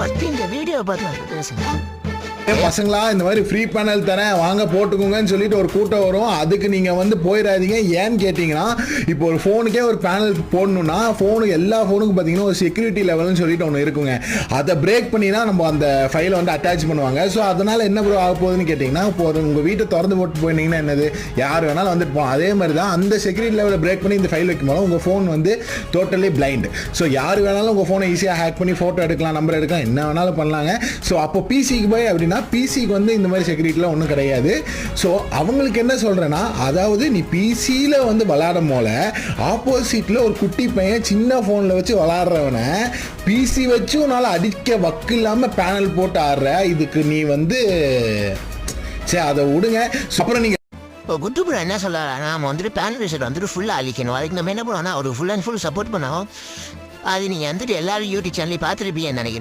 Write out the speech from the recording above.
First இந்த video பார்த்து பேசுங்க. பசங்களா இந்த மாதிரி ஃப்ரீ பேனல் தரேன் வாங்க போட்டுக்கோங்கன்னு சொல்லிட்டு ஒரு கூட்டம் வரும். அதுக்கு நீங்கள் வந்து போயிடாதீங்க. ஏன்னு கேட்டிங்கன்னா இப்போ ஒரு ஃபோனுக்கே ஒரு பேனல் போடணும்னா ஃபோனுக்கு எல்லா ஃபோனுக்கும் பார்த்தீங்கன்னா ஒரு செக்யூரிட்டி லெவல்னு சொல்லிட்டு ஒன்று இருக்குங்க. அதை பிரேக் பண்ணி தான் நம்ம அந்த ஃபைலை வந்து அட்டாச் பண்ணுவாங்க. ஸோ அதனால் என்ன ப்ரோ ஆக போகுதுன்னு கேட்டிங்கன்னா, இப்போ உங்கள் வீட்டை திறந்து போட்டு போயிருந்தீங்கன்னா என்னது யார் வேணாலும் வந்துட்டு போகலாம். அதே மாதிரி தான் அந்த செக்யூரிட்டி லெவலில் பிரேக் பண்ணி இந்த ஃபைல் வைக்கும்போது உங்கள் ஃபோன் வந்து டோட்டலி பிளைண்ட். ஸோ யார் வேணாலும் உங்கள் ஃபோனை ஈஸியாக ஹேக் பண்ணி ஃபோட்டோ எடுக்கலாம், நம்பர் எடுக்கலாம், என்ன வேணாலும் பண்ணலாங்க. ஸோ அப்போ பிசிக்கு போய் அப்படின்னா பிசிக்கு வந்து இந்த மாதிரி செக்யூரிட்டிலாம் ஒன்றும் கிடையாது. ஸோ அவங்களுக்கு என்ன சொல்கிறேன்னா, அதாவது நீ பிசியில் வந்து விளாடும் போல ஆப்போசிட்டில் ஒரு குட்டி பையன் சின்ன ஃபோனில் வச்சு விளாட்றவனை பிசி வச்சு உன்னால் அடிக்க வக்கு இல்லாமல் பேனல் போட்டு ஆடுற. இதுக்கு நீ வந்து சரி அதை விடுங்க. அப்புறம் நீங்கள் இப்போ குட்டுப்புறம் என்ன சொல்கிறாரா, நம்ம வந்துட்டு பேனல் ரிசல்ட் வந்துட்டு ஃபுல்லாக அழிக்கணும். அதுக்கு நம்ம என்ன பண்ணுவோம்னா ஒரு ஃபுல் அண்ட் ஃபுல் சப்போர்ட் பண்ணோம். அது நீங்கள் வந்துட்டு எல்லாரும் யூடியூப் சேனலையும் பார்த்துருப்பீங்கன்னு நினைக்கிறேன்.